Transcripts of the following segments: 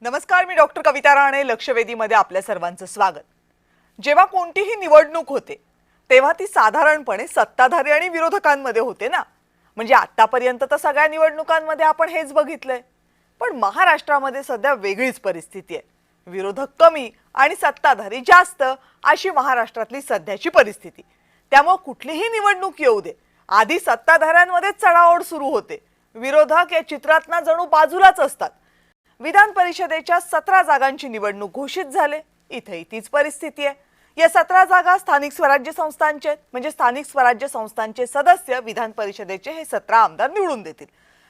नमस्कार, मी डॉक्टर कविता राणे. लक्षवेधीमध्ये आपल्या सर्वांचं स्वागत. जेव्हा कोणतीही निवडणूक होते तेव्हा ती साधारणपणे सत्ताधारी आणि विरोधकांमध्ये होते ना. म्हणजे आतापर्यंत तर सगळ्या निवडणुकांमध्ये आपण हेच बघितलंय. पण महाराष्ट्रामध्ये सध्या वेगळीच परिस्थिती आहे. विरोधक कमी आणि सत्ताधारी जास्त अशी महाराष्ट्रातली सध्याची परिस्थिती. त्यामुळे कुठलीही निवडणूक येऊ दे, आधी सत्ताधाऱ्यांमध्ये चढाओढ सुरू होते. विरोधक या चित्रातना जणू बाजूलाच असतात. विधान परिषदेच्या 17 जागांची निवडणूक घोषित झाले. इथेही तीच परिस्थिती आहे. या 17 जागा स्थानिक स्वराज्य संस्थांचे आहेत. म्हणजे स्थानिक स्वराज्य संस्थांचे सदस्य विधान परिषदेचे हे 17 आमदार निवडून देतील.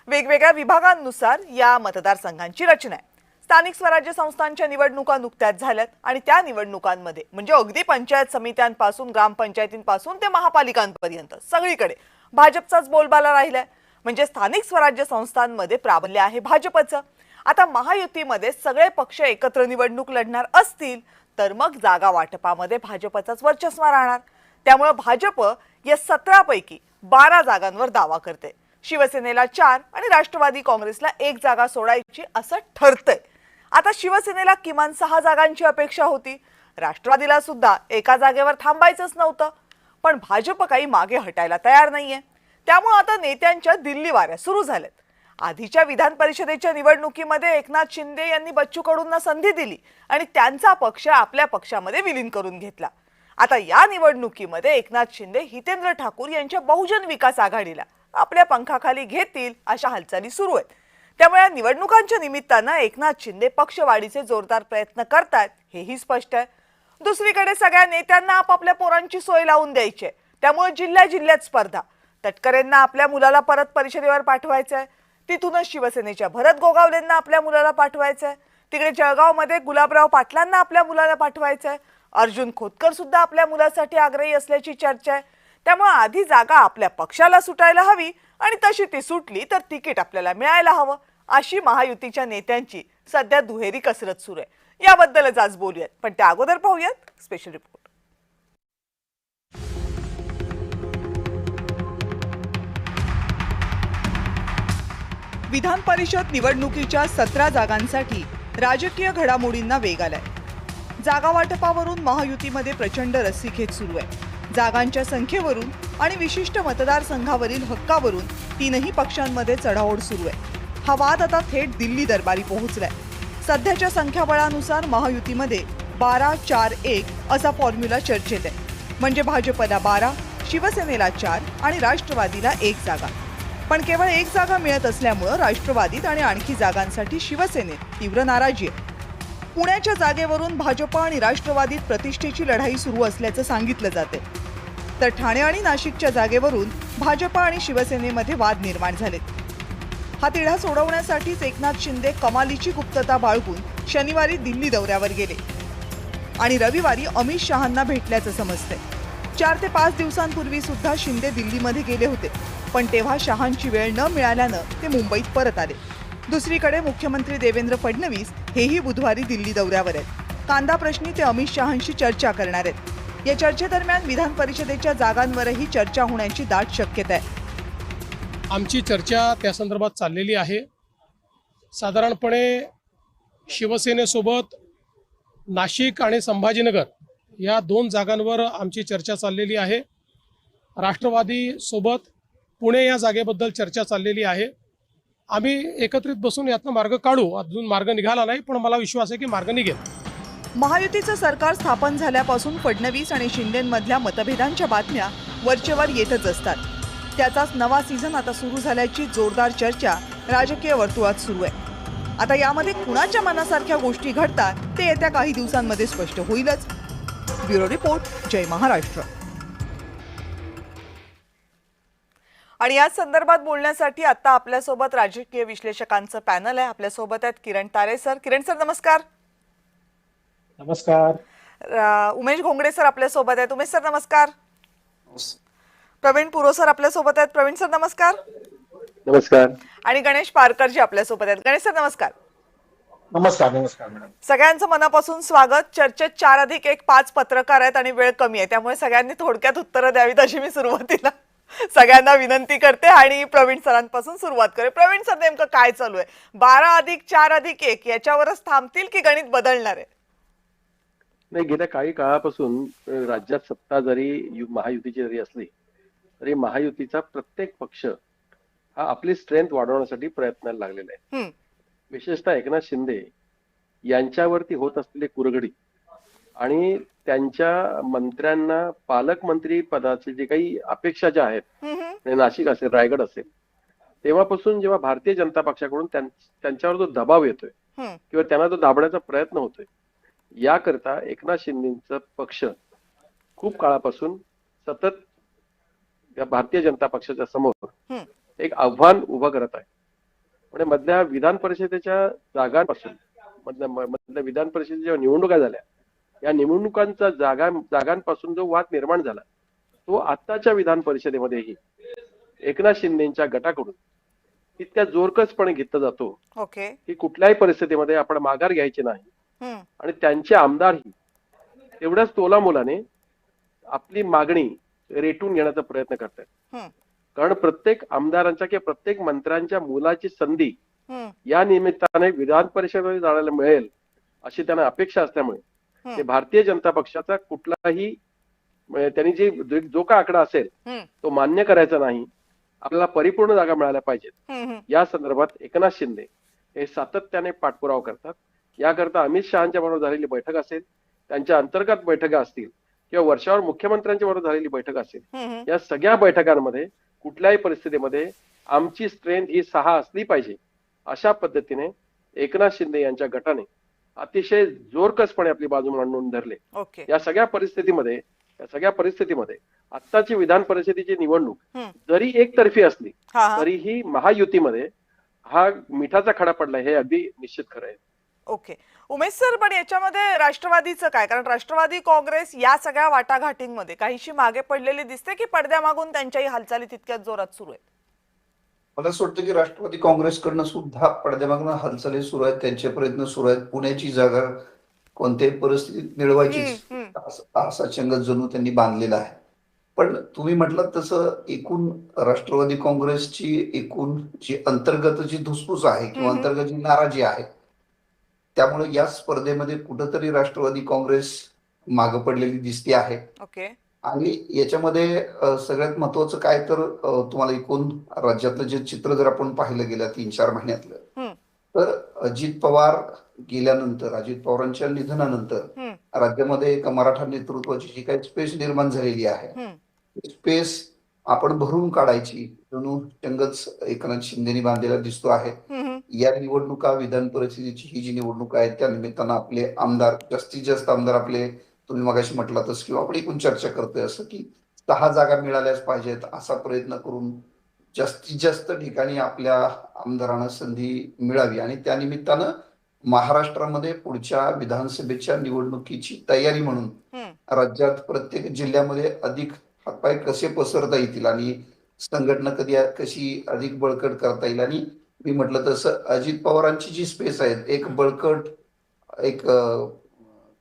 वेगवेगळ्या विभागांनुसार या मतदारसंघांची रचना आहे. स्थानिक स्वराज्य संस्थांच्या निवडणुका नुकत्याच झाल्यात आणि त्या निवडणुकांमध्ये म्हणजे अगदी पंचायत समित्यांपासून ग्रामपंचायतींपासून ते महापालिकांपर्यंत सगळीकडे भाजपचाच बोलबाला राहिलाय. म्हणजे स्थानिक स्वराज्य संस्थांमध्ये प्राबल्य आहे भाजपचं. आता महायुतीमध्ये सगळे पक्ष एकत्र निवडणूक लढणार असतील तर मग जागा वाटपामध्ये भाजपचाच वर्चस्व राहणार. त्यामुळे भाजप या 17 पैकी 12 जागांवर दावा करते. शिवसेनेला 4 आणि राष्ट्रवादी काँग्रेसला 1 जागा सोडायची असं ठरतंय. आता शिवसेनेला किमान 6 जागांची अपेक्षा होती. राष्ट्रवादीला सुद्धा एका जागेवर थांबायचंच नव्हतं. पण भाजप काही मागे हटायला तयार नाहीये. त्यामुळे आता नेत्यांच्या दिल्ली वाऱ्या सुरू झाल्यात. आधीच्या विधान परिषदेच्या निवडणुकीमध्ये एकनाथ शिंदे यांनी बच्चू कडूंना संधी दिली आणि त्यांचा पक्ष आपल्या पक्षामध्ये विलीन करून घेतला. आता या निवडणुकीमध्ये एकनाथ शिंदे हितेंद्र ठाकूर यांच्या बहुजन विकास आघाडीला आपल्या पंखाखाली घेतील अशा हालचाली सुरू आहेत. त्यामुळे या निवडणुकांच्या निमित्तानं एकनाथ शिंदे पक्षवाढीचे जोरदार प्रयत्न करतात हेही स्पष्ट आहे. दुसरीकडे सगळ्या नेत्यांना आपापल्या पोरांची सोय लावून द्यायची आहे. त्यामुळे जिल्ह्यात स्पर्धा. तटकरेंना आपल्या मुलाला परत परिषदेवर पाठवायचंय. तिथूनच शिवसेनेच्या भरत गोगावलेंना आपल्या मुलाला पाठवायचंय. तिकडे जळगावमध्ये गुलाबराव पाटलांना आपल्या मुलाला पाठवायचंय. अर्जुन खोतकर सुद्धा आपल्या मुलासाठी आग्रही असल्याची चर्चा आहे. त्यामुळे आधी जागा आपल्या पक्षाला सुटायला हवी आणि तशी ती सुटली तर तिकीट आपल्याला मिळायला हवं अशी महायुतीच्या नेत्यांची सध्या दुहेरी कसरत सुरू आहे. याबद्दलच आज बोलूयात. पण त्या अगोदर पाहूयात स्पेशल रिपोर्ट. विधान परिषद निवडणुकीच्या 17 जागांसाठी राजकीय घडामोडींना वेग आलाय. जागा वाटपावरून महायुतीमध्ये प्रचंड रस्सीखेच सुरू आहे. जागांच्या संख्येवरून आणि विशिष्ट मतदारसंघावरील हक्कावरून तीनही पक्षांमध्ये चढाओढ सुरू आहे. हा वाद आता थेट दिल्ली दरबारी पोहोचलाय. सध्याच्या संख्याबळानुसार महायुतीमध्ये 12-4-1 असा फॉर्म्युला चर्चेत आहे. म्हणजे भाजपला 12, शिवसेनेला 4 आणि राष्ट्रवादीला 1 जागा. पण केवळ 1 जागा मिळत असल्यामुळे राष्ट्रवादीत आणि आणखी जागांसाठी शिवसेनेत तीव्र नाराजी आहे. पुण्याच्या जागेवरून भाजप आणि राष्ट्रवादीत प्रतिष्ठेची लढाई सुरू असल्याचं सांगितलं जाते. तर ठाणे आणि नाशिकच्या जागेवरून भाजप आणि शिवसेनेमध्ये वाद निर्माण झालेत. हा तिढा सोडवण्यासाठीच एकनाथ शिंदे कमालीची गुप्तता बाळगून शनिवारी दिल्ली दौऱ्यावर गेले आणि रविवारी अमित शहांना भेटल्याचं समजतंय. 4 ते 5 दिवसांपूर्वी सुद्धा शिंदे दिल्लीमध्ये गेले होते. पण तेव्हा शहांची वेळ न मिळाल्यानं ते मुंबईत परत आले. दुसरीकडे मुख्यमंत्री देवेंद्र फडणवीस हेही बुधवारी दिल्ली दौऱ्यावर आहेत. कांदा प्रश्नी ते अमित शहांशी चर्चा करणार आहेत. या चर्चेदरम्यान विधान परिषदेच्या जागांवरही चर्चा होण्याची दाट शक्यता आहे. आमची चर्चा त्या संदर्भात चाललेली आहे. साधारणपणे शिवसेनेसोबत नाशिक आणि संभाजीनगर या 2 जागांवर आमची चर्चा चाललेली आहे. राष्ट्रवादी सोबत पुणे या जागेबद्दल चर्चा चाललेली आहे. आम्ही एकत्रित बसून यातनं मार्ग काढू. अजून मार्ग निघाला नाही, पण मला विश्वास आहे की मार्ग निघेल. महायुतीचं सरकार स्थापन झाल्यापासून फडणवीस आणि शिंदेंमधल्या मतभेदांच्या बातम्या वरचेवर येतच असतात. त्याचाच नवा सीझन आता सुरू झाल्याची जोरदार चर्चा राजकीय वर्तुळात सुरू आहे. आता यामध्ये कुणाच्या मनासारख्या गोष्टी घडतात ते येत्या काही दिवसांमध्ये स्पष्ट होईलच. ब्युरो रिपोर्ट, जय महाराष्ट्र. आणि या संदर्भात बोलण्यासाठी आता आपल्यासोबत राजकीय विश्लेषकांचं पॅनल आहे. आपल्यासोबत आहेत किरण तारे सर. किरण सर नमस्कार. नमस्कार. उमेश घोंगडे सर आपल्यासोबत आहेत. उमेश सर नमस्कार. प्रवीण पुरो सर आपल्यासोबत आहेत. प्रवीण सर नमस्कार. नमस्कार. आणि गणेश पारकर जी आपल्यासोबत आहेत. गणेश सर नमस्कार. नमस्कार. नमस्कार मॅडम. सगळ्यांचं मनापासून स्वागत. चर्चेत 4+1 5 पत्रकार आहेत आणि वेळ कमी आहे. त्यामुळे सगळ्यांनी थोडक्यात उत्तरं द्यावीत अशी मी सुरुवातीला सगळ्यांना विनंती करते आणि प्रवीण सरांपासून सुरुवात करे. प्रवीण सर, नेमकं काय चालू आहे? 12+4+1 याच्यावरच थांबतील की गणित बदलणार आहे? नाही, गेल्या काही काळापासून राज्यात सत्ता जरी महायुतीची जरी असली तरी महायुतीचा प्रत्येक पक्ष हा आपली स्ट्रेंथ वाढवण्यासाठी प्रयत्नाला लागलेला आहे. हम्म, विशेषतः एकनाथ शिंदे यांच्यावरती होत असलेले कुरघडी आणि त्यांच्या मंत्र्यांना पालकमंत्री पदाचे जे काही अपेक्षा ज्या आहेत, हम्म, म्हणजे नाशिक असेल, रायगड असेल, तेव्हापासून जेव्हा भारतीय जनता पक्षाकडून त्यांच्यावर जो दबाव येतोय हम्म, किंवा त्यांना तो दाबण्याचा प्रयत्न होतोय, याकरता एकनाथ शिंदेचा पक्ष खूप काळापासून सतत या भारतीय जनता पक्षाच्या समोर हम्म, एक आव्हान उभं करत आहे. म्हणजे मधल्या विधान परिषदेच्या जागांपासून मधल्या विधान परिषदेच्या जेव्हा निवडणुका झाल्या, या निवडणुकांचा जागांपासून जो वाद निर्माण झाला, तो आत्ताच्या विधान परिषदेमध्येही एकनाथ शिंदेच्या गटाकडून तितक्या जोरकसपणे घेतला जातो ओके. की कुठल्याही परिस्थितीमध्ये आपण माघार घ्यायची नाही. हम्म, आणि त्यांचे आमदारही तेवढ्याच तोलामोलाने आपली मागणी रेटून घेण्याचा प्रयत्न करतात. हम्म, कारण प्रत्येक आमदारांच्या किंवा प्रत्येक मंत्र्यांच्या मुलाची संधी हम्म, या निमित्ताने विधान परिषदेमध्ये जाण्याला मिळेल अशी त्यांना अपेक्षा असल्यामुळे ते भारतीय जनता पक्षाचा कुठलाही म्हणजे त्यांनी जो का आकडा असेल हम्म, तो मान्य करायचा नाही. आपल्याला परिपूर्ण जागा मिळाल्या पाहिजेत. हम्म, या संदर्भात एकनाथ शिंदे हे सातत्याने पाठपुरावा करतात. याकरता अमित शहाच्या बरोबर झालेली बैठक असेल, त्यांच्या अंतर्गत बैठका असतील किंवा वर्षावर मुख्यमंत्र्यांच्या बरोबर झालेली बैठक असेल, हम्म, या सगळ्या बैठकांमध्ये कुठल्याही परिस्थितीमध्ये आमची स्ट्रेंथ ही 6 असली पाहिजे अशा पद्धतीने एकनाथ शिंदे यांच्या गटाने अतिशय जोरकसपणे आपली बाजू मांडून धरले. ओके. या सगळ्या परिस्थितीमध्ये आत्ताची विधान परिषदेची निवडणूक हम्म, जरी एकतर्फी असली हा हा, तरीही महायुतीमध्ये हा मिठाचा खडा पडलाय हे अगदी निश्चित खरं आहे. ओके. उमेश सर, पण याच्यामध्ये राष्ट्रवादीचं काय? कारण राष्ट्रवादी काँग्रेस या सगळ्या वाटाघाटींमध्ये काहीशी मागे पडलेली दिसते की पडद्यामागून त्यांच्याही हालचाली तितक्याच जोरात सुरू आहेत? मला असं वाटतं की राष्ट्रवादी काँग्रेसकडनं सुद्धा पडद्यामागनं हालचाली सुरू आहेत, त्यांचे प्रयत्न सुरू आहेत. पुण्याची जागा कोणत्याही परिस्थितीत मिळवायचीच हम्म, हम्म, असा चंगत जणू त्यांनी बांधलेला आहे. पण तुम्ही म्हटलं तसं एकूण राष्ट्रवादी काँग्रेसची एकूण जी अंतर्गत जी धुसफूस आहे किंवा हम्म, अंतर्गत जी नाराजी आहे, त्यामुळे या स्पर्धेमध्ये कुठंतरी राष्ट्रवादी काँग्रेस मागं पडलेली दिसते आहे. ओके. आणि याच्यामध्ये सगळ्यात महत्वाचं काय तर तुम्हाला एकूण राज्यातलं जे चित्र जर आपण पाहिलं गेल्या 3-4 महिन्यातलं, हम्म, तर अजित पवार गेल्यानंतर, अजित पवारांच्या निधनानंतर हम्म, राज्यामध्ये एक मराठा नेतृत्वाची जी काही स्पेस निर्माण झालेली आहे, हम्म, स्पेस आपण भरून काढायची जणू चंगच एकनाथ शिंदेनी बांधलेला दिसतो आहे. हम्म, या निवडणुका, विधान परिषदेची ही जी निवडणूक आहे, त्या निमित्तानं आपले आमदार, जास्तीत जास्त आमदार आपले, तुम्ही मगाशी म्हटलातच किंवा आपण एकूण चर्चा करतोय असं की 6 जागा मिळाल्याच पाहिजेत असा प्रयत्न करून जास्तीत जास्त ठिकाणी आपल्या आमदारांना संधी मिळावी आणि त्या निमित्तानं महाराष्ट्रामध्ये पुढच्या विधानसभेच्या निवडणुकीची तयारी म्हणून हम्म, राज्यात प्रत्येक जिल्ह्यामध्ये अधिक हातपाय कसे पसरता येतील आणि संघटना कशी अधिक बळकट करता येईल. आणि मी म्हटलं तसं अजित पवारांची जी स्पेस आहे, एक बळकट, एक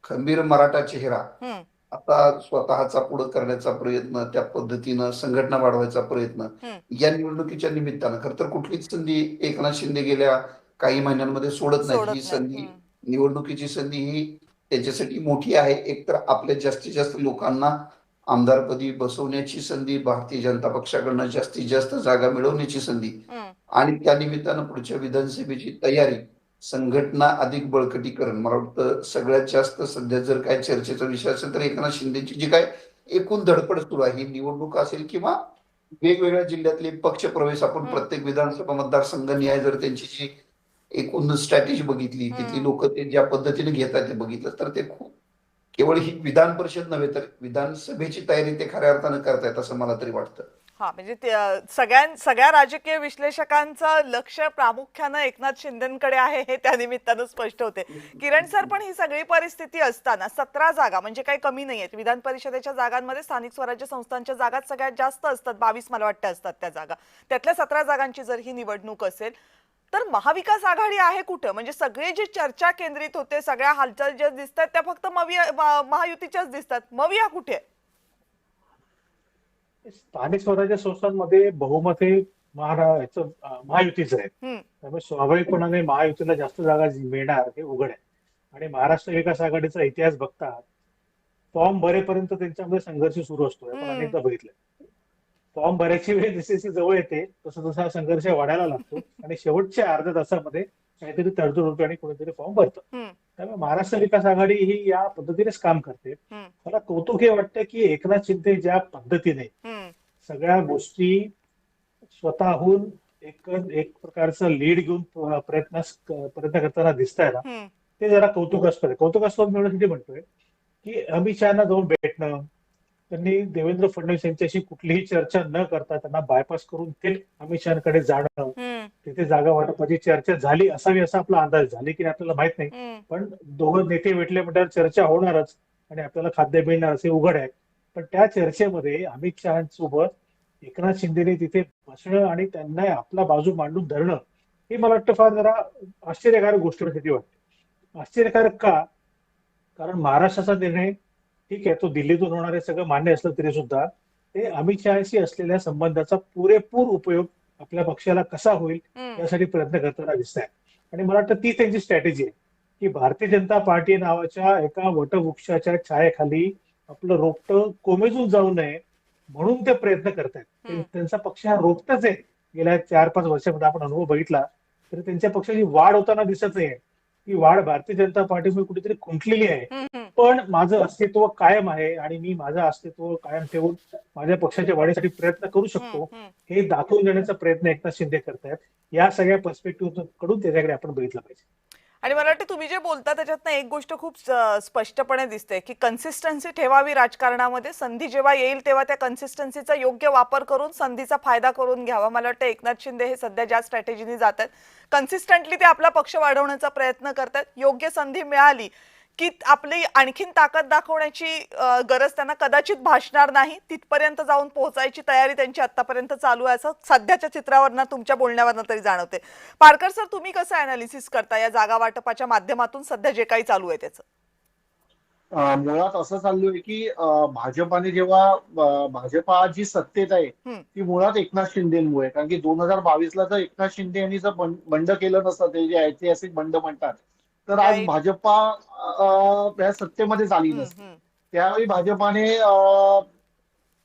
खंबीर मराठा चेहरा हम्म, आता स्वतःचा पुढे करण्याचा प्रयत्न, त्या पद्धतीनं संघटना वाढवायचा प्रयत्न हम्म, या निवडणुकीच्या निमित्तानं खर तर कुठलीच संधी एकनाथ शिंदे गेल्या काही महिन्यांमध्ये सोडत नाही. सोडत ही नाहीत. संधी, हम्म, निवडणुकीची संधी ही त्यांच्यासाठी मोठी आहे. एकतर आपल्या जास्तीत जास्त लोकांना आमदारपदी बसवण्याची संधी, भारतीय जनता पक्षाकडनं जास्तीत जास्त जागा मिळवण्याची संधी हम्म, आणि त्या निमित्तानं पुढच्या विधानसभेची तयारी, संघटना अधिक बळकटीकरण. मला वाटतं सगळ्यात जास्त सध्या जर काय चर्चेचा विषय असेल तर एकनाथ शिंदेची जी काय एकूण धडपड सुरू आहे, ही निवडणूक असेल किंवा वेगवेगळ्या जिल्ह्यातले पक्ष प्रवेश, आपण हम्म, प्रत्येक विधानसभा मतदारसंघ निहाय जर त्यांची जी एकूण स्ट्रॅटेजी बघितली, तिथली लोक ते ज्या पद्धतीने घेतात ते बघितलं, तर ते खूप केवळ ही विधान परिषद नव्हे तर विधानसभेची तयारी ते खऱ्या अर्थानं करतायत असं मला तरी वाटतं. हा, म्हणजे सगळ्या राजकीय विश्लेषकांचं लक्ष प्रामुख्यानं एकनाथ शिंदेकडे आहे हे त्या निमित्तानं स्पष्ट होते. किरण सर, पण ही सगळी परिस्थिती असताना 17 जागा म्हणजे काही कमी नाही आहेत. विधान परिषदेच्या जागांमध्ये स्थानिक स्वराज्य संस्थांच्या जागा सगळ्यात जास्त असतात, 22 मला वाटतं असतात त्या जागा. त्यातल्या 17 जागांची जर ही निवडणूक असेल तर महाविकास आघाडी आहे कुठं? म्हणजे सगळे जे चर्चा केंद्रित होते, सगळ्या हालचाली ज्या दिसतात त्या फक्त महायुतीच्याच दिसतात. मविया कुठे? स्थानिक स्वराज्य संस्थांमध्ये बहुमत हे महायुतीचं आहे. हम्म, त्यामुळे स्वाभाविकपणाने महायुतीला जास्त जागा मिळणार हे उघड आहे. आणि महाराष्ट्र विकास आघाडीचा इतिहास बघता फॉर्म भरेपर्यंत त्यांच्यामध्ये संघर्ष सुरू असतो. आपण हम्म. अनेकदा बघितलं. फॉर्म भरायची वेळ जशी जवळ येते तसं तसा संघर्ष वाढायला लागतो आणि शेवटच्या अर्ध्या तासामध्ये काहीतरी तडजोड होते आणि कोणीतरी फॉर्म भरतं. हम्म, त्यामुळे महाराष्ट्र विकास आघाडी ही या पद्धतीनेच काम करते. हम्म, मला कौतुक हे वाटतं की एकनाथ शिंदे ज्या पद्धतीने हम्म, सगळ्या गोष्टी स्वतःहून एक प्रकारचं लीड घेऊन प्रयत्न करताना दिसत आहे ना, हम्म, ते जरा कौतुकास्पद आहे. कौतुकास्पद मिळवण्यासाठी म्हणतोय की अमित शहाना जाऊन भेटणं, त्यांनी देवेंद्र फडणवीस यांच्याशी कुठलीही चर्चा न करता त्यांना बायपास करून थेट अमित शहाकडे जाणं, हम्म, तिथे जागा वाटपाची चर्चा झाली असावी असा आपला अंदाज. झाली की नाही आपल्याला माहित नाही, हम्म. पण दोघं नेते भेटले म्हटल्यावर चर्चा होणारच आणि आपल्याला खाद्य मिळणार असे उघड आहे. पण त्या चर्चेमध्ये अमित शहासोबत एकनाथ शिंदेने तिथे बसणं आणि त्यांना आपला बाजू मांडून धरणं ही मला वाटतं फार जरा आश्चर्यकारक गोष्ट वाटते. आश्चर्यकारक का? कारण महाराष्ट्राचा निर्णय ठीक आहे, तो दिल्लीतून होणार आहे सगळं मान्य असलं तरी सुद्धा ते अमित शहाशी असलेल्या संबंधाचा पुरेपूर उपयोग आपल्या पक्षाला कसा होईल हम्म. यासाठी प्रयत्न करताना दिसत आहे. आणि मला वाटतं ती त्यांची स्ट्रॅटेजी आहे की भारतीय जनता पार्टी नावाच्या एका वटवृक्षाच्या छायेखाली आपलं रोपटं कोमेजून जाऊ नये म्हणून ते प्रयत्न करतायत. हम्म. त्यांचा पक्ष हा रोपटच आहे. गेल्या 4-5 वर्षामध्ये आपण अनुभव बघितला तर त्यांच्या पक्षाची वाढ होताना दिसत नाहीये. ती वाढ भारतीय जनता पार्टीमुळे कुठेतरी खुंटलेली आहे. हम्म, हम्म. पण माझं अस्तित्व कायम आहे आणि मी माझं अस्तित्व कायम ठेवून माझ्या पक्षाच्या वाढीसाठी प्रयत्न करू शकतो हम्म. हे दाखवून देण्याचा प्रयत्न एकनाथ शिंदे करतायत. या सगळ्या पर्स्पेक्टिव्ह कडून त्याच्याकडे आपण बघितलं पाहिजे. आणि मला वाटतं तुम्ही जे बोलता त्याच्यातनं एक गोष्ट खूप स्पष्टपणे दिसते की कन्सिस्टन्सी ठेवावी राजकारणामध्ये. संधी जेव्हा येईल तेव्हा त्या कन्सिस्टन्सीचा योग्य वापर करून संधीचा फायदा करून घ्यावा. मला वाटतं एकनाथ शिंदे हे सध्या ज्या स्ट्रॅटेजीने जात आहेत, कन्सिस्टंटली ते आपला पक्ष वाढवण्याचा प्रयत्न करतात. योग्य संधी मिळाली की आपली आणखीन ताकद दाखवण्याची गरज त्यांना कदाचित भासणार नाही. तिथपर्यंत जाऊन पोहोचायची तयारी त्यांची आतापर्यंत चालू आहे असं सध्याच्या चित्रावरनं तुमच्या बोलण्यावरनं तरी जाणवते. पारकर सर, तुम्ही कसं अनालिसिस करता या जागा वाटपाच्या माध्यमातून सध्या जे काही चालू आहे त्याचं? मुळात असं चालू आहे की भाजपाने जेव्हा भाजपा जी सत्तेत आहे हम्म. ती मुळात एकनाथ शिंदेमुळे, कारण की 2022ला जर एकनाथ शिंदे यांनी जर बंड केलं नसतं, ते जे ऐतिहासिक बंड म्हणतात, तर आज Right. भाजपा या सत्तेमध्ये आली हम्म, नसती. हम्म, त्यावेळी भाजपाने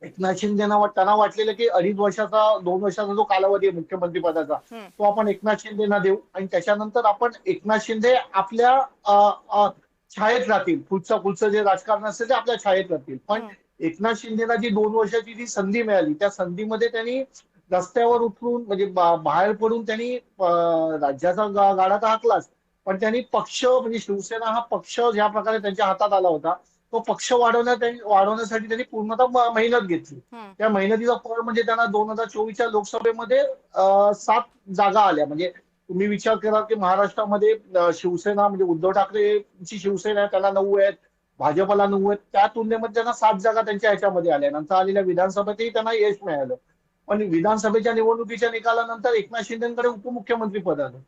एकनाथ शिंदेना त्यांना वाटलेलं की 2 वर्षाचा जो कालावधी आहे मुख्यमंत्री पदाचा, हम्म. तो आपण एकनाथ शिंदेना देऊ आणि त्याच्यानंतर आपण एकनाथ शिंदे आपल्या छायेत राहतील. पुढचं जे राजकारण असेल ते आपल्या छायेत राहतील. पण हम्म. एकनाथ शिंदेना जी 2 वर्षाची जी संधी मिळाली, त्या संधीमध्ये त्यांनी रस्त्यावर उतरून म्हणजे बाहेर पडून त्यांनी राज्याचा गाडा तर हाकलाच, पण त्यांनी पक्ष म्हणजे शिवसेना हा पक्ष ज्या प्रकारे त्यांच्या हातात आला होता तो पक्ष वाढवण्यासाठी त्यांनी पूर्णतः मेहनत घेतली. हम्म. त्या मेहनतीचा फळ म्हणजे त्यांना 2024च्या लोकसभेमध्ये 7 जागा आल्या. म्हणजे तुम्ही विचार करा की महाराष्ट्रामध्ये शिवसेना म्हणजे उद्धव ठाकरेची शिवसेना आहे, त्याला 9 आहेत, भाजपला 9 आहेत. त्या तुलनेमध्ये त्यांना 7 जागा त्यांच्या ह्याच्यामध्ये आल्या. नंतर आलेल्या विधानसभेतही त्यांना यश मिळालं. पण विधानसभेच्या निवडणुकीच्या निकालानंतर एकनाथ शिंदेकडे उपमुख्यमंत्री पद आलं.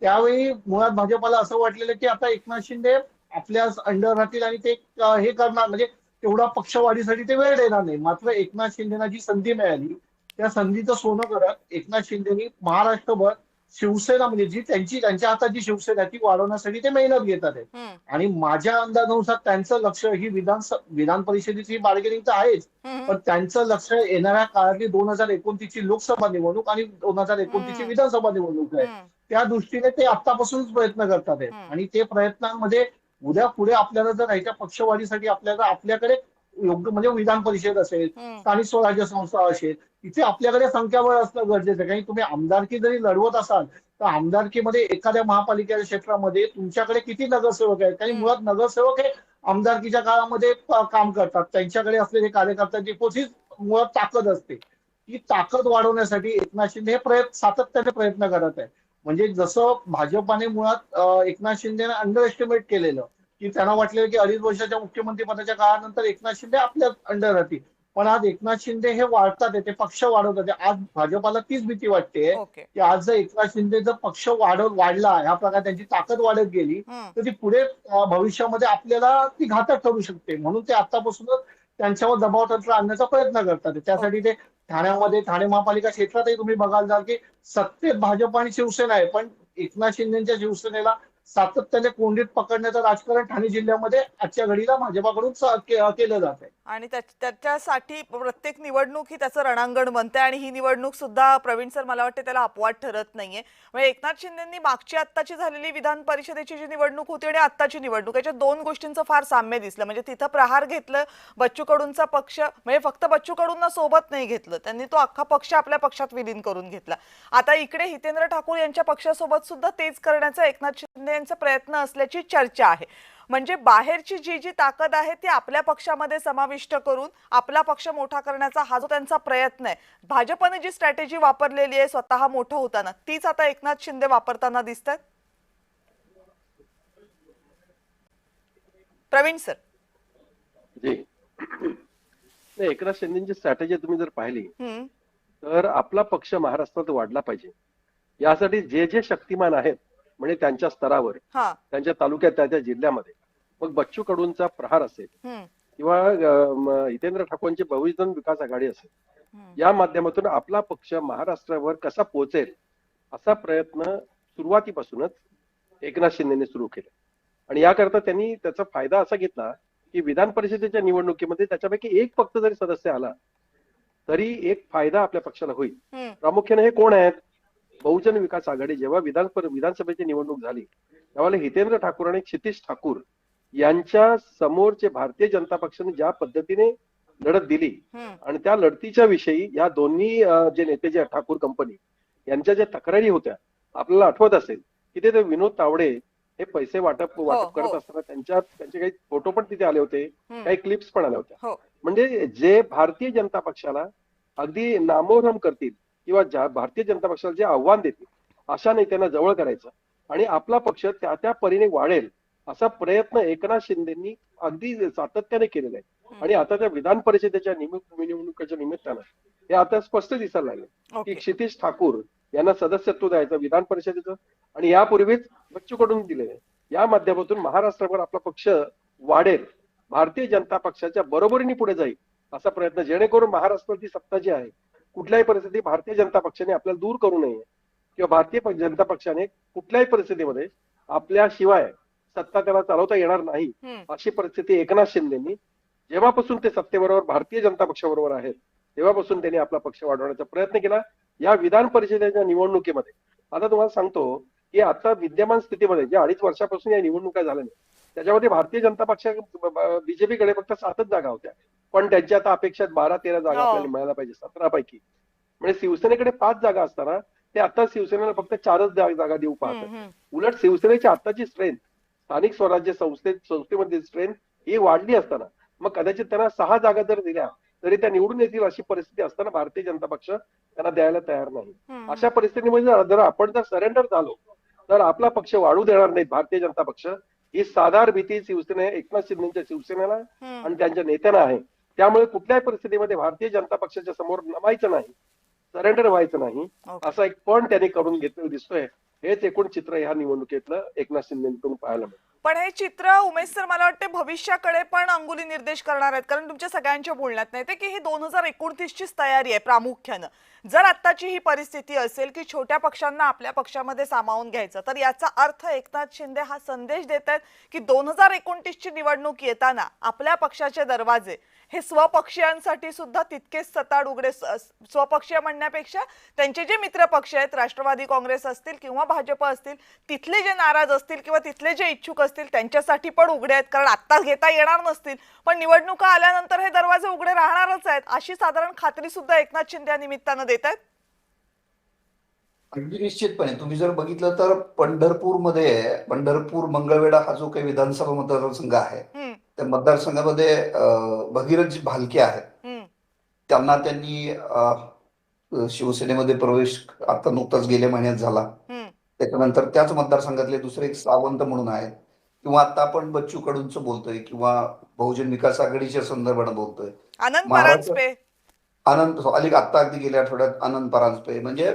त्यावेळी मुळात भाजपला असं वाटलेलं की आता एकनाथ शिंदे आपल्या अंडर राहतील आणि ते हे करणार, म्हणजे तेवढा पक्षवाढीसाठी ते वेळ देणार नाही. मात्र एकनाथ शिंदेना जी संधी मिळाली त्या संधीचं सोनं करत एकनाथ शिंदेनी महाराष्ट्रभर शिवसेना म्हणजे जी त्यांच्या हातात जी शिवसेना आहे ती वाढवण्यासाठी ते मेहनत घेतात आहेत. हम्म. आणि माझ्या अंदाजानुसार त्यांचं लक्ष ही विधान परिषदेची बार्गेनिंग तर आहेच, हम्म. पण त्यांचं लक्ष येणाऱ्या काळातली 2029ची लोकसभा निवडणूक आणि 2029ची विधानसभा निवडणूक आहे. हम्म. त्या दृष्टीने ते आतापासूनच प्रयत्न करतात आहेत. हम्म. आणि ते प्रयत्नांमध्ये उद्या पुढे आपल्याला जर ह्याच्या पक्षवाढीसाठी आपल्याकडे योग्य म्हणजे विधान परिषद असेल, हम्म. स्थानिक स्वराज्य संस्था असेल, इथे आपल्याकडे संख्याबळ असणं गरजेचं आहे. कारण तुम्ही आमदारकी जरी लढवत असाल तर आमदारकीमध्ये एखाद्या महापालिकेच्या क्षेत्रामध्ये तुमच्याकडे किती नगरसेवक आहेत? कारण मुळात नगरसेवक हे आमदारकीच्या काळामध्ये काम करतात. त्यांच्याकडे असलेले कार्यकर्त्यांची कोणतीच मुळात ताकद असते. ही ताकद वाढवण्यासाठी एकनाथ शिंदे हे सातत्याने प्रयत्न करत आहे. म्हणजे जसं भाजपाने मुळात एकनाथ शिंदेने अंडर एस्टिमेट केलेलं की त्यांना वाटलेलं की 2.5 वर्षाच्या मुख्यमंत्री पदाच्या काळानंतर एकनाथ शिंदे आपल्या अंडर राहतील. पण आज एकनाथ शिंदे हे वाढतात, ते पक्ष वाढवतात. आज भाजपाला तीच भीती वाटते ओके. की आज जर एकनाथ शिंदे जर पक्ष वाढला, ह्या प्रकारे त्यांची ताकद वाढत गेली हम्म. तर ती पुढे भविष्यामध्ये आपल्याला ती घातक ठरू शकते. म्हणून ते आतापासूनच त्यांच्यावर दबाव तंत्र आणण्याचा प्रयत्न करतात. त्यासाठी ते ठाण्यामध्ये ठाणे महापालिका क्षेत्रातही तुम्ही बघाल जाल की सत्तेत भाजप आणि शिवसेना आहे, पण एकनाथ शिंदेच्या शिवसेनेला सातत्याने कोंडीत पकडण्याचं राजकारण ठाणे जिल्ह्यामध्ये आजच्या घडीला भाजपाकडून केलं जात आहे. आणि त्याच्यासाठी प्रत्येक निवडणूक ही त्याचं रणांगण बनते आणि ही निवडणूक सुद्धा प्रवीण सर मला वाटते त्याला अपवाद ठरत नाहीये. म्हणजे एकनाथ शिंदेंनी मागची आत्ताची झालेली विधान परिषदेची जी निवडणूक होती आणि आत्ताची निवडणूक याच्या दोन गोष्टींचं फार साम्य दिसलं. म्हणजे तिथं प्रहार घेतलं, बच्चू कडूंचा पक्ष म्हणजे फक्त बच्चू कडूंना सोबत नाही घेतलं, त्यांनी तो अख्खा पक्ष आपल्या पक्षात विलीन करून घेतला. आता इकडे हितेंद्र ठाकूर यांच्या पक्षासोबत सुद्धा तेच करण्याचा एकनाथ शिंदे यांचा प्रयत्न असल्याची चर्चा आहे. म्हणजे बाहेरची जी जी ताकद आहे ती आपल्या पक्षामध्ये समाविष्ट करून आपला पक्ष मोठा करण्याचा हा जो त्यांचा प्रयत्न आहे, भाजपने जी स्ट्रॅटेजी वापरलेली आहे स्वतः मोठं होताना, तीच आता एकनाथ शिंदे वापरताना दिसतात. प्रवीण सर. जी नाही, एकनाथ शिंदेची स्ट्रॅटेजी तुम्ही जर पाहिली तर आपला पक्ष महाराष्ट्रात वाढला पाहिजे यासाठी जे जे शक्तिमान आहेत म्हणजे त्यांच्या स्तरावर, त्यांच्या तालुक्यात, त्या जिल्ह्यामध्ये, मग बच्चू कडूंचा प्रहार असेल किंवा हितेंद्र ठाकूरची बहुजन विकास आघाडी असेल, या माध्यमातून आपला पक्ष महाराष्ट्रावर कसा पोहोचेल असा प्रयत्न सुरुवातीपासूनच एकनाथ शिंदेने सुरू केला. आणि याकरता त्यांनी त्याचा फायदा असा घेतला की विधान परिषदेच्या निवडणुकीमध्ये त्याच्यापैकी एक फक्त जरी सदस्य आला तरी एक फायदा आपल्या पक्षाला होईल. प्रामुख्याने हे कोण आहेत? बहुजन विकास आघाडी. जेव्हा विधानसभेची निवडणूक झाली त्यावेळेला हितेंद्र ठाकूर आणि क्षितिज ठाकूर यांच्या समोरचे भारतीय जनता पक्षाने ज्या पद्धतीने लढत दिली आणि त्या लढतीच्या विषयी या दोन्ही जे नेते जे ठाकूर कंपनी यांच्या ज्या तक्रारी होत्या, आपल्याला आठवत असेल की ते विनोद तावडे हे पैसे वाटप करत असताना त्यांचे काही फोटो पण तिथे आले होते, काही क्लिप्स पण आल्या होत्या. म्हणजे जे भारतीय जनता पक्षाला अगदी नामोहरम करतील किंवा भारतीय जनता पक्षाला जे आव्हान देतील अशा नेत्यांना जवळ करायचं आणि आपला पक्ष त्या त्या परीने वाढेल असा प्रयत्न एकनाथ शिंदेंनी अगदी सातत्याने केलेला आहे. आणि आता त्या विधान परिषदेच्या निवडणुकीच्या निमित्तानं हे आता स्पष्ट दिसायला लागले की क्षितिज ठाकूर यांना सदस्यत्व द्यायचं विधान परिषदेचं आणि यापूर्वीच बच्चू कडून दिलेलं. या माध्यमातून महाराष्ट्रावर आपला पक्ष वाढेल, भारतीय जनता पक्षाच्या बरोबरीने पुढे जाईल असा प्रयत्न, जेणेकरून महाराष्ट्राची सत्ता जी आहे कुठल्याही परिस्थिती भारतीय जनता पक्षाने आपल्याला दूर करू नये किंवा भारतीय जनता पक्षाने कुठल्याही परिस्थितीमध्ये आपल्याशिवाय सत्ता त्याला चालवता येणार नाही अशी परिस्थिती एकनाथ शिंदेनी जेव्हापासून ते सत्तेबरोबर भारतीय जनता पक्षाबरोबर आहेत तेव्हापासून त्यांनी आपला पक्ष वाढवण्याचा प्रयत्न केला. या विधान परिषदेच्या निवडणुकीमध्ये आता तुम्हाला सांगतो की आता विद्यमान स्थितीमध्ये ज्या 2.5 वर्षापासून या निवडणुका झाल्या नाही त्याच्यामध्ये भारतीय जनता पक्ष बीजेपीकडे फक्त 7च जागा होत्या, पण त्यांच्या आता अपेक्षा 12-13 जागा आपल्याला मिळायला पाहिजे 17 पैकी. म्हणजे शिवसेनेकडे 5 जागा असताना ते आता शिवसेनेला फक्त 4च जागा देऊ पाहतात. उलट शिवसेनेची आताची स्ट्रेंथ स्थानिक स्वराज्य संस्थेमध्ये स्ट्रेंथ ही वाढली असताना मग कदाचित त्यांना 6 जागा जर दिल्या तरी त्या निवडून येतील अशी परिस्थिती असताना भारतीय जनता पक्ष त्यांना द्यायला तयार नाही. अशा परिस्थितीमध्ये जर आपण सरेंडर झालो तर आपला पक्ष वाढू देणार नाही भारतीय जनता पक्ष. ही साधार भीती शिवसेने एकनाथ शिंदेच्या शिवसेनेला आणि त्यांच्या नेत्यांना आहे. त्यामुळे कुठल्याही परिस्थितीमध्ये भारतीय जनता पक्षाच्या समोर नमायचं नाही, सरेंडर व्हायचं नाही असा एक पण त्यांनी करून घेतलेलं दिसतोय. हेच एकूण चित्र ह्या निवडणुकीतलं एकनाथ शिंदेकडून पाहायला मिळतं. पण हे चित्र उमेश सर मला वाटते भविष्याकडे पण अंगुली निर्देश करणार आहेत, कारण तुमच्या सगळ्यांच्या बोलण्यात नाही ते की ही 2029 चीच तयारी आहे प्रामुख्यानं. जर आत्ताची ही परिस्थिती असेल की छोट्या पक्षांना आपल्या पक्षामध्ये सामावून घ्यायचं, तर याचा अर्थ एकनाथ शिंदे हा संदेश देत आहेत की 2029 ची निवडणूक येताना आपल्या पक्षाचे दरवाजे हे स्वपक्षीयांसाठी सुद्धा तितकेच सताड उघडे, स्वपक्षीय म्हणण्यापेक्षा त्यांचे जे मित्र पक्ष आहेत, राष्ट्रवादी काँग्रेस असतील किंवा भाजप असतील, तिथले जे नाराज असतील किंवा तिथले जे इच्छुक असतील त्यांच्यासाठी पण उघडे आहेत. कारण आत्ता घेता येणार नसतील पण निवडणुका आल्यानंतर हे दरवाजे उघडे राहणारच आहेत अशी साधारण खात्री सुद्धा एकनाथ शिंदे या निमित्तानं देत आहेत. अगदी निश्चितपणे तुम्ही जर बघितलं तर पंढरपूर मंगळवेढा हा जो काही विधानसभा मतदारसंघ आहे त्या मतदारसंघामध्ये भगीरथ भालके आहेत, त्यांना त्यांनी शिवसेनेमध्ये प्रवेश आता नुकताच गेल्या महिन्यात झाला. त्याच्यानंतर त्याच मतदारसंघातले दुसरे एक सावंत म्हणून आहेत किंवा आता आपण बच्चू कडूंचं बोलतोय किंवा बहुजन विकास आघाडीच्या संदर्भाने बोलतोय आनंद आता अगदी गेल्या आठवड्यात आनंद परांजपे. म्हणजे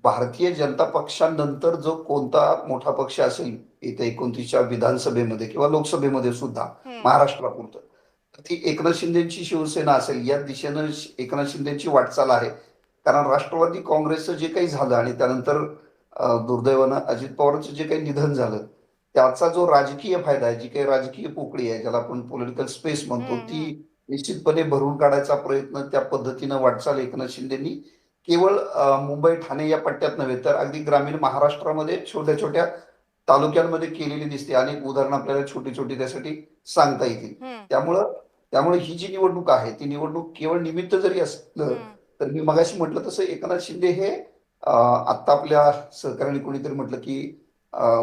भारतीय जनता पक्षानंतर जो कोणता मोठा पक्ष असेल इथे 29च्या विधानसभेमध्ये किंवा लोकसभेमध्ये सुद्धा महाराष्ट्रापुरतं ती एकनाथ शिंदेची शिवसेना असेल या दिशेनं एकनाथ शिंदेची वाटचाल आहे. कारण राष्ट्रवादी काँग्रेसचं जे काही झालं आणि त्यानंतर दुर्दैवानं अजित पवारांचं जे काही निधन झालं त्याचा जो राजकीय फायदा आहे, जी काही राजकीय पोकळी आहे, ज्याला आपण पॉलिटिकल स्पेस म्हणतो, ती निश्चितपणे भरून काढायचा प्रयत्न त्या पद्धतीनं वाटचाल एकनाथ शिंदेनी केवळ मुंबई ठाणे या पट्ट्यात नव्हे तर अगदी ग्रामीण महाराष्ट्रामध्ये छोट्या छोट्या तालुक्यांमध्ये केलेली दिसते. अनेक उदाहरणं आपल्याला छोटी छोटी त्यासाठी सांगता येतील. त्यामुळं त्यामुळे ही जी निवडणूक आहे ती निवडणूक केवळ निमित्त जरी असलं तर मी मगाशी म्हटलं तसं एकनाथ शिंदे हे आत्ता आपल्या सहकार्याने कोणीतरी म्हटलं की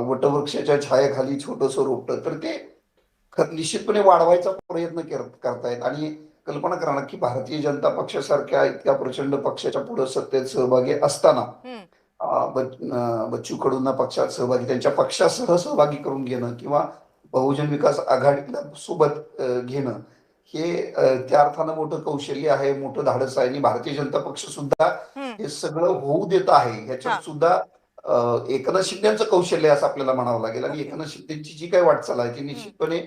वटवृक्षाच्या छायाखाली छोटंसं रोपटं, तर ते निश्चितपणे वाढवायचा प्रयत्न करतायत. आणि कल्पना करा ना की भारतीय जनता पक्षासारख्या इतक्या प्रचंड पक्षाच्या पुढे सत्तेत सहभागी असताना बच्चू कडूंना पक्षात सहभागी, त्यांच्या पक्षासह सहभागी करून घेणं किंवा बहुजन विकास आघाडीला सोबत घेणं हे त्या अर्थानं मोठं कौशल्य आहे, मोठं धाडस आहे. आणि भारतीय जनता पक्ष सुद्धा हे सगळं होऊ देत आहे. ह्याच्यात सुद्धा एकनाथ शिंदेचं कौशल्य असं आपल्याला म्हणावं लागेल. आणि एकनाथ शिंदेची जी काही वाटचाल आहे ती निश्चितपणे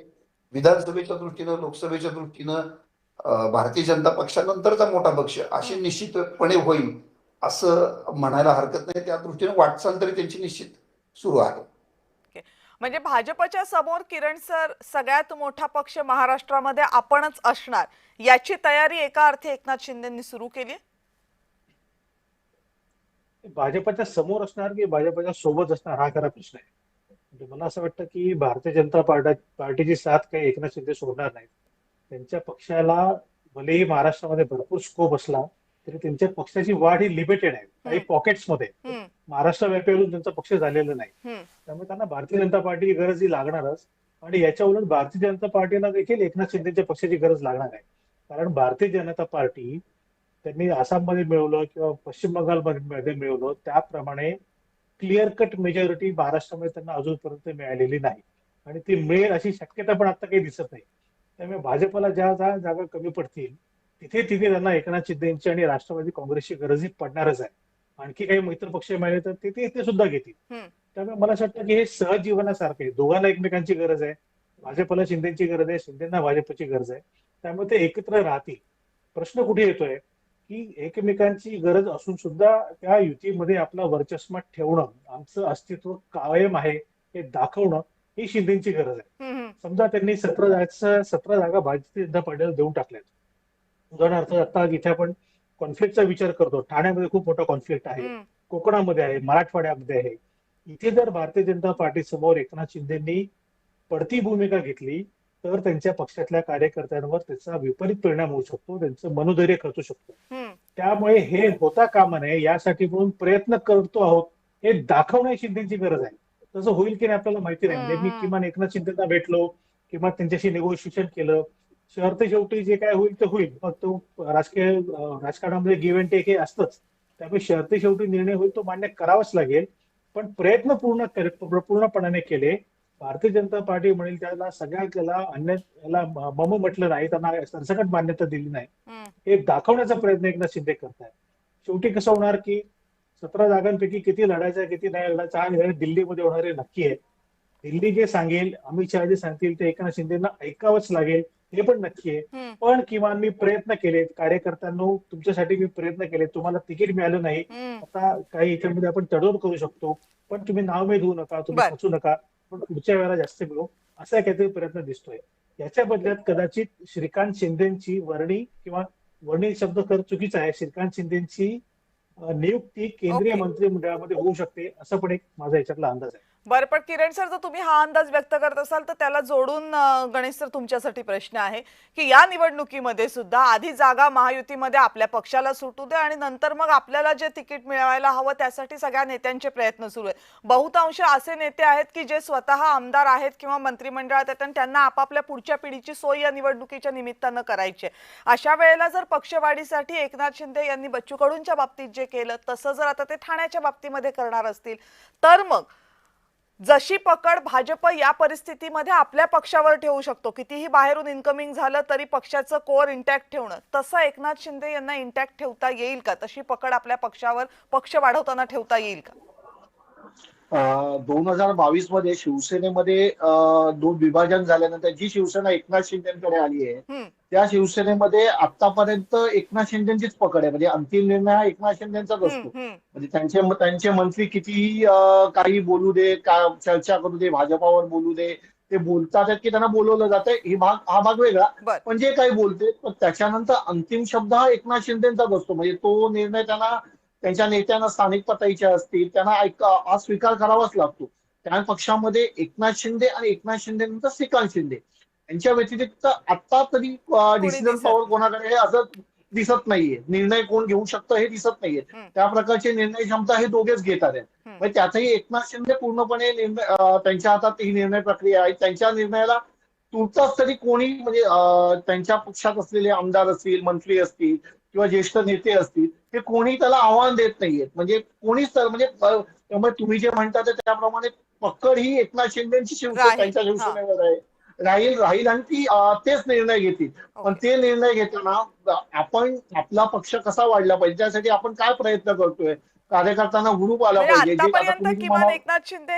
विधानसभेच्या दृष्टीनं, लोकसभेच्या दृष्टीनं भारतीय जनता पक्षानंतरचा मोठा पक्ष असे निश्चितपणे होईल असं म्हणायला हरकत नाही. त्या दृष्टीने वाटचाल तरी त्यांची निश्चित सुरू आहे. म्हणजे भाजपच्या समोर किरण सर सगळ्यात मोठा पक्ष महाराष्ट्रामध्ये आपणच असणार याची तयारी एका अर्थी एकनाथ शिंदेंनी सुरू केली. भाजपच्या समोर असणार की भाजपच्या सोबत असणार हा खरा प्रश्न आहे. म्हणजे मला असं वाटतं की भारतीय जनता पार्टीची साथ काही एकनाथ शिंदे सोडणार नाहीत. त्यांच्या पक्षाला भलेही महाराष्ट्रामध्ये भरपूर स्कोप असला तरी त्यांच्या पक्षाची वाढ ही लिमिटेड आहे. काही पॉकेट्समध्ये महाराष्ट्रव्यापी अजून त्यांचा पक्ष झालेला नाही. त्यामुळे त्यांना भारतीय जनता पार्टीची गरज ही लागणारच. आणि याच्या उलट भारतीय जनता पार्टीला देखील एकनाथ शिंदेच्या पक्षाची गरज लागणार आहे. कारण भारतीय जनता पार्टी त्यांनी आसाममध्ये मिळवलं किंवा पश्चिम बंगालमध्ये मिळवलं त्याप्रमाणे क्लिअर कट मेजॉरिटी महाराष्ट्रामध्ये त्यांना अजूनपर्यंत मिळालेली नाही. आणि ती मिळेल अशी शक्यता पण आता काही दिसत नाही. त्यामुळे भाजपला ज्या जागा कमी पडतील तिथे तिथे त्यांना एकनाथ शिंदेची आणि राष्ट्रवादी काँग्रेसची गरजही पडणारच आहे. आणखी काही मित्र पक्ष मिळाले तर ते सुद्धा घेतील. त्यामुळे मला असं वाटतं की हे सहजीवनासारखं आहे. दोघांना एकमेकांची गरज आहे. भाजपला शिंदेची गरज आहे, शिंदेना भाजपची गरज आहे. त्यामुळे ते एकत्र राहतील. प्रश्न कुठे येतोय की एकमेकांची गरज असून सुद्धा त्या युतीमध्ये आपला वर्चस्व ठेवणं, आमचं अस्तित्व कायम आहे हे दाखवणं ही शिंदेची गरज आहे. समजा त्यांनी 17 जागा भारतीय जनता पार्टीला देऊन टाकल्यात. उदाहरणार्थ आता इथे आपण कॉन्फ्लिक्टचा विचार करतो. ठाण्यामध्ये खूप मोठा कॉन्फ्लिक्ट आहे, कोकणामध्ये आहे, मराठवाड्यामध्ये आहे. इथे जर भारतीय जनता पार्टी समोर एकनाथ शिंदेंनी पडती भूमिका घेतली तर त्यांच्या पक्षातल्या कार्यकर्त्यांवर त्याचा विपरीत परिणाम होऊ शकतो, त्यांचं मनोधैर्य खचू शकतो. त्यामुळे हे होता कामा नये यासाठी म्हणून प्रयत्न करतो आहोत हे दाखवणं शिंदेची गरज आहे. तसं होईल की नाही आपल्याला माहिती नाही. म्हणजे मी किमान एकनाथ शिंदेना भेटलो किंवा त्यांच्याशी निगोशिएशन केलं, शेवटी जे काय होईल ते होईल. मग तो राजकारणामध्ये गिव्ह अँड टेक हे असतंच. त्यामुळे शेवटी निर्णय होईल तो मान्य करावाच लागेल. पण प्रयत्न पूर्णपणाने केले. भारतीय जनता पार्टी म्हणेल त्याला सगळ्याला याला मम म्हटलं नाही, त्यांना सरसकट मान्यता दिली नाही हे दाखवण्याचा प्रयत्न एकनाथ शिंदे करतायत. शेवटी कसं होणार की 17 जागांपैकी किती लढायचं किती नाही लढायचं हा निर्णय दिल्लीमध्ये होणारे नक्की आहे. दिल्ली जे सांगेल, अमित शहा जे सांगतील ते एकनाथ शिंदेना ऐकावंच लागेल हे पण नक्की आहे. पण किमान मी प्रयत्न केले, कार्यकर्त्यांनो तुमच्यासाठी मी प्रयत्न केले, तुम्हाला तिकीट मिळालं नाही, आता काही याच्यामध्ये आपण तडजोड करू शकतो, पण तुम्ही नावमेद होऊ नका, तुम्ही खचू नका, पण पुढच्या वेळेला जास्त मिळू असा काहीतरी प्रयत्न दिसतोय. याच्या बदल्यात कदाचित श्रीकांत शिंदेची वर्णी शब्द तर चुकीचा आहे, श्रीकांत शिंदेची नियुक्ती केंद्रीय मंत्रिमंडळामध्ये होऊ शकते असं पण एक माझा याच्यातला अंदाज आहे. बरं, पण किरण सर जर तुम्ही हा अंदाज व्यक्त करत असाल तर त्याला जोडून गणेश सर तुमच्यासाठी प्रश्न आहे की या निवडणुकीमध्ये सुद्धा आधी जागा महायुतीमध्ये आपल्या पक्षाला सुटू दे आणि नंतर मग आपल्याला जे तिकीट मिळवायला हवं त्यासाठी सगळ्या नेत्यांचे प्रयत्न सुरू आहेत. बहुतांश असे नेते आहेत की जे स्वतः आमदार आहेत किंवा मंत्रिमंडळात आहेत आणि त्यांना आपापल्या पुढच्या पिढीची सोय या निवडणुकीच्या निमित्तानं करायची. अशा वेळेला जर पक्षवाढीसाठी एकनाथ शिंदे यांनी बच्चू कडूंच्या बाबतीत जे केलं तसं जर आता ते ठाण्याच्या बाबतीमध्ये करणार असतील तर मग जशी पकड भाजप या परिस्थितीमध्ये आपल्या पक्षावर ठेवू शकतो, कितीही बाहेरून इन्कमिंग झालं तरी पक्षाचं कोर इंटॅक्ट ठेवणं, तसं एकनाथ शिंदे यांना इंटॅक्ट ठेवता येईल का? तशी पकड आपल्या पक्षावर पक्ष वाढवताना ठेवता येईल का? 2022 मध्ये शिवसेनेमध्ये 2 विभाजन झाल्यानंतर जी शिवसेना एकनाथ शिंदेकडे आली आहे त्या शिवसेनेमध्ये आतापर्यंत एकनाथ शिंदेचीच पकड आहे. म्हणजे अंतिम निर्णय हा एकनाथ शिंदेचाच असतो. म्हणजे त्यांचे मंत्री कितीही काही बोलू दे, चर्चा करू दे, भाजपावर बोलू दे, ते बोलतात की त्यांना बोलवलं जातंय, हा भाग वेगळा. बर. पण जे काही बोलते पण त्याच्यानंतर अंतिम शब्द हा एकनाथ शिंदेचाच असतो. म्हणजे तो निर्णय त्यांना, त्यांच्या नेत्यांना स्थानिक पातळीच्या असतील त्यांना हा स्वीकार करावाच लागतो. त्या पक्षामध्ये एकनाथ शिंदे आणि एकनाथ शिंदेनंतर श्रीकांत शिंदे यांच्या व्यतिरिक्त आता तरी कोणी डिसिजन दिसत पॉवर नाही. कोणाकडे आहे असं दिसत नाहीये. निर्णय कोण घेऊ शकतं हे दिसत नाहीये. हम्म, त्या प्रकारची निर्णय क्षमता हे दोघेच घेतात आहेत. हम्म. म्हणजे त्यातही एकनाथ शिंदे पूर्णपणे निर्णय त्यांच्या हातात ही निर्णय प्रक्रिया आहे. त्यांच्या निर्णयाला तुर्तास तरी कोणी म्हणजे त्यांच्या पक्षात असलेले आमदार असतील, मंत्री असतील किंवा ज्येष्ठ नेते असतील, हे कोणी त्याला आव्हान देत नाहीयेत. म्हणजे कोणीच म्हणजे त्यामुळे तुम्ही जे म्हणता ते त्याप्रमाणे पकड ही एकनाथ शिंदेची राहील. त्यांच्या हा. शिवसेनेवर आहे. राहील राहील आणि ती तेच निर्णय घेतील. पण ओके. ते निर्णय घेताना आपण आपला पक्ष कसा वाढला पाहिजे त्यासाठी आपण काय प्रयत्न करतोय. कार्यकर्त्यांना हुरूप आला म्हणजे पाहिजे. जे आता आतापर्यंत तुम्ही किमान तुम्हाला एकनाथ शिंदे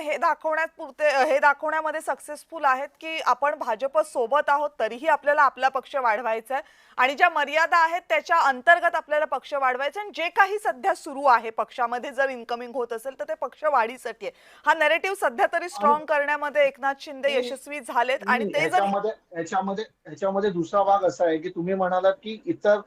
हे दाखवण्यामध्ये सक्सेसफुल आहेत की आपण भाजप सोबत आहोत तरीही आपल्याला आपला पक्ष वाढवायचा आहे आणि ज्या मर्यादा आहेत त्याच्या अंतर्गत आपल्याला पक्ष वाढवायचा आणि जे काही सध्या सुरू आहे पक्षामध्ये जर इन्कमिंग होत असेल तर ते पक्ष वाढीसाठी आहे. हा नॅरेटिव्ह सध्या तरी स्ट्रॉंग करण्यामध्ये एकनाथ शिंदे यशस्वी झालेत आणि ते जर ह्याच्यामध्ये दुसरा भाग असा आहे की तुम्ही म्हणालात की इतर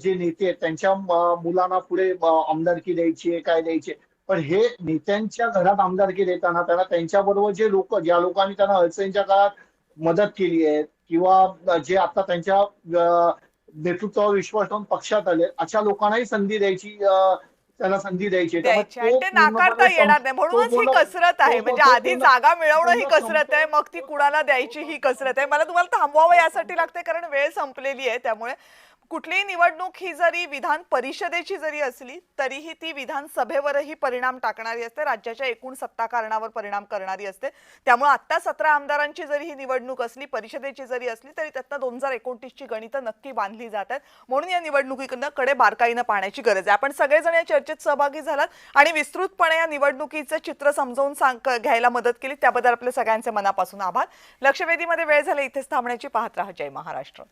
जे नेते आहेत त्यांच्या मुलांना पुढे आमदारकी द्यायची आहे, काय द्यायची आहे. पण हे नेत्यांच्या घरात आमदारकी देताना त्यांना त्यांच्याबरोबर जे लोक, ज्या लोकांनी त्यांना अडचणीच्या काळात मदत केली आहे किंवा जे आता त्यांच्या नेतृत्वावर विश्वास ठेवून पक्षात आले, अशा लोकांनाही संधी द्यायची, त्यांना संधी द्यायची. त्यामुळे द्यायचे आणि तो ते नाकारता पूर्णपणे येणार नाही. तो म्हणूनच ही पूर्ण कसरत आहे. म्हणजे तो आधी पूर्ण जागा मिळवणं ही पूर्ण कसरत आहे, मग ती कुणाला द्यायची ही कसरत आहे. मला तुम्हाला थांबवावं यासाठी लागते कारण वेळ संपलेली आहे. त्यामुळे कुठलीही निवडणूक ही जरी विधान परिषदेची जरी असली तरीही ती विधानसभेवरही परिणाम टाकणारी असते, राज्याच्या एकूण सत्ताकारणावर परिणाम करणारी असते. त्यामुळे आता 17 आमदारांची जरी ही निवडणूक असली, परिषदेची जरी असली तरी त्यातनं 2029 ची गणितं नक्की बांधली जातात. म्हणून या निवडणुकीकडे बारकाईनं पाहण्याची गरज आहे. आपण सगळेजण या चर्चेत सहभागी झालात आणि विस्तृतपणे या निवडणुकीचं चित्र समजावून घ्यायला मदत केली त्याबद्दल आपले सगळ्यांचे मनापासून आभार. लक्षवेधीमध्ये वेळ झाला इथेच थांबण्याची. पाहत रहा जय महाराष्ट्र.